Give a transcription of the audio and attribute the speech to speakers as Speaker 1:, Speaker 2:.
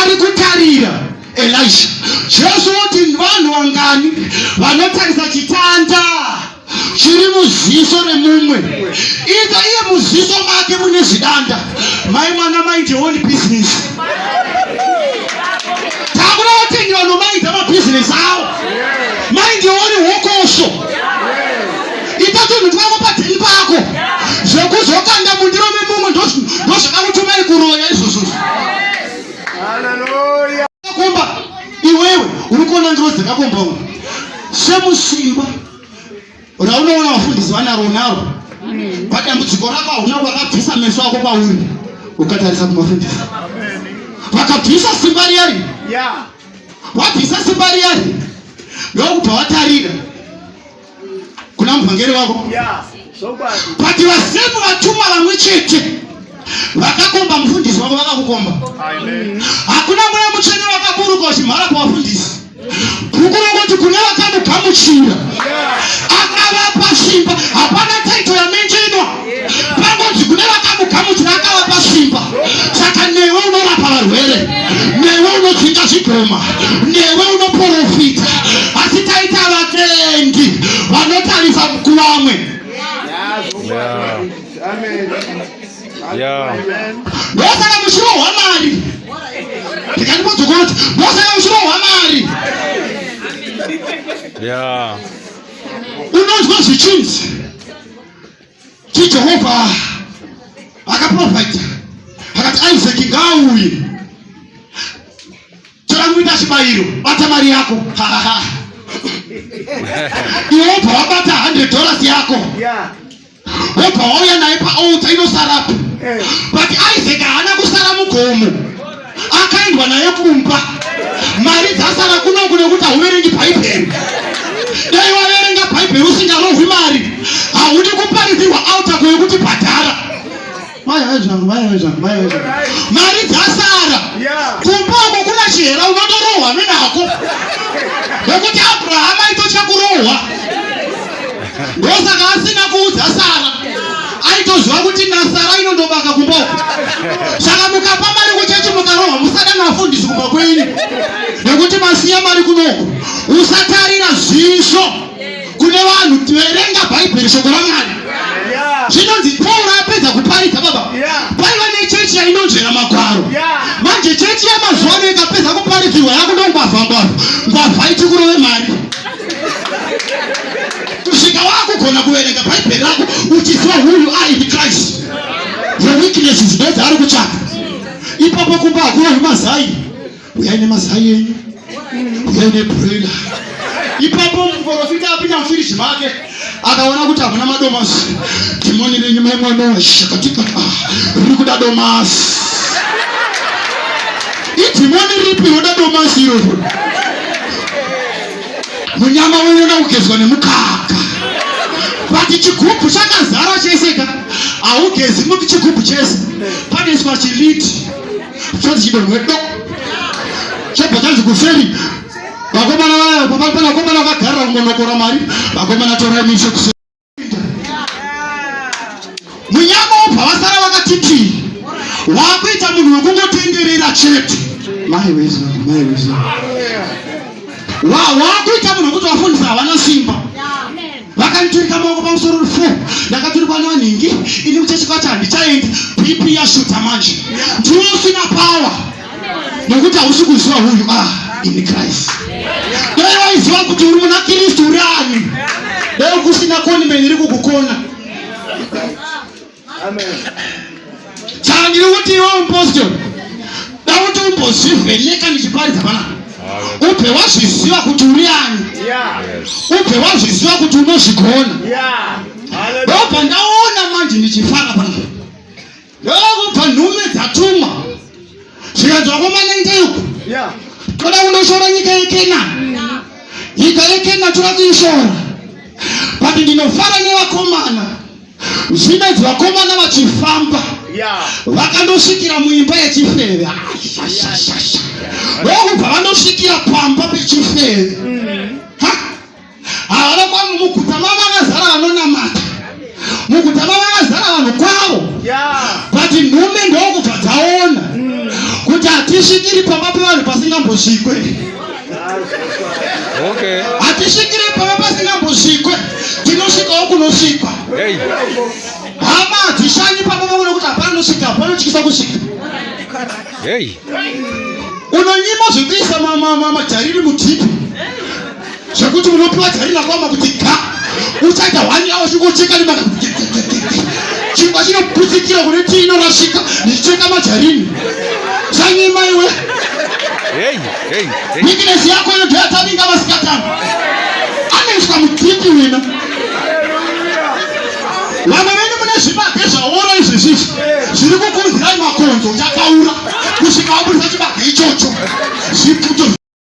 Speaker 1: ari kutarira Elisha. Jesu oti vanhu vangani vanotarisa chitanda chiri muziso remumwe. Iza iye muziso make mune zvidanda. Mai mwana mind your own business. Takura kuti vanhu maita mabusiness avo. Mind your own hokosho. Itatu nitwako patini pako. Zvekuzokanda mundiro memumwe ndozvakakutumai kuroya izvozvo.
Speaker 2: Hallelujah.
Speaker 1: Kumba iwewe uri kuona ndiro dzakakomba uno semusimba raunoona vafundisi vanaro padambudziko rako hauna wakabvisa meso ako pauri ukatarisa kumafundisi vakabvisa simba riyari wabvisa simba riyari ndokubva watarira kuna muvhangeri wako but vasemu vatuma vamwe chete vakakomba mufundisi wako vakakukomba. Hakuna mweya mutsvene wakaburuka uchimhara pavafundisi. Bhuku rinoti kune vakamugamuchira akavapa simba. Hapana taito yamenjenwa. Pangonzi kune vakamugamuchira akavapa simba. Saka newe unorapa varwere, newe unodzinga zvigoma, newe unoprofita. Asi taita vatendi vanotarisa kuvamwe. Ndosaka mushiro hwamari. Ndikandibodzokoroti ndosaka mushiro hwamari. Unonzwa zvichinzi JEHOVA akaprovide akati Isaac ngaauye. Tora muita chibayiro, bata mari yako. Iwe wabata $100 yako. Wobva wauya naye paaltar inosarapo. But Isaac haana kusara mugomo. Akaendwa naye kumba. Mari dzasara kunoku nekuti hauverengi bhaibheri. Dai waverenga bhaibheri usingarohwi mari, haudi kuparidzirwa altar kwekuti bhadhara. Mari dzasara. Kumba uko kuna chihera unotorohwa nenako. Nekuti Abraham aitotya kurohwa. Ndosaka asina kuudza Sara. Aitoziva kuti naSara inondobaka kumba uko. Saka mukapa mari kuchechi mukarohwa musada navafundisi kumba kwenyu. Nekuti masiya mari kunoku. Usatarira zvisvo kune vanhu. Verenga bhaibheri shoko raMwari. Zvinonzi Pauro apedza kuparidza baba. Paiva nechechi yainonzvera magwaro. Manje chechi yamazuva ano ikapedza kuparidzirwa yakundongwavha ngwavha iti kurove mari. Kusvika wakugona kuverenga bhaibheri rako uchiziva who you are in Christ. Your weaknesses ndodzaari kutsvaka. Ipapo kumba hakurohwi mazai. Uyai nemazai enyu. Uyai nebrela. Ipapo muprofita apinda mufiriji make akaona kuti hamuna madomasi. Dhimoni renyu maimwana shakatika riri kuda domasi. Idhimoni ripi roda domasi iroro? Munyama unoda kugezwa nemukaka. But chigubhu chakazara cheseka. Haugezi muti chigubhu chese. Paneswa chiliti. Chonzi chidonwedo. Chobva chanzi kuferi. Vakomana vaya vakomana vagara kungonokora mari. Vakomana torai misho kusenda. Munyama wobva vasara vakatiti. Wakuita munhu wekungotenderera chete. Maiweza. Wakuita munhu wekuti vafundisa havana simba. Vakanditurika maoko pamusoro rufo. Ndakaturikwa nevanhingi. Ini kuchechi kwacho handichaendi. BP yashuta manje. Ndiwe usina power. Nekuti hausi kuziva who you are in Christ. Dai waiziva kuti uri muna Kristu uri ani. Dai kusina koni meni iri kukukona. Chandiri kuti iwe apostle. Dai kuti umbozvivheneka nichiparidza panapa. Upe wazviziva kuti uri ani. Upe wazviziva kuti unozvigona. Ndobva ndaona manje ndichifara panapa. Ndokubva nhume dzatumwa. Zvikanzi vakomana ndeuku. Toda kundoshora nyika yeKenani. Nyika yeKenani toda kuishora. But ndinofara nevakomana. Zvinonzi vakomana vachifamba. Vakandosvikira muimba yechifeve. Ndokubva vandosvikira pamba pechifeve. Havana kwavo muguta mavakazara vanonamata. Muguta mavakazara vanhu kwavo. But nhume ndokubva dzaona Kuti hatisvikiri pamba pevanhu pasingambosvikwe.
Speaker 2: Okay.
Speaker 1: Hatisvikiri pamba pasingambosvikwe. Tinosvikawo kunosvikwa. Hama hadzishanyi pamba pakuona kuti hapanosvika, panotyisa kusvika. Unonyima zvekuisa majariri mutipi. Zvekuti unopiwa jariri rakoma kuti ga. Uchaita 1 hour uchingocheka nemaka. Chingwa chinoputsikira kune chinorasvika ndichicheka majarini. Zvanyima iwe. Weakness yako inobva yatavinga vasikatani. Anoiswa mutipi wena. Vamwe venyu mune zvibage zvaora izvezvizvi. Zviri kukunzirai makonzo chakaura. Kusvika wabudisa chibage ichocho. Zviputo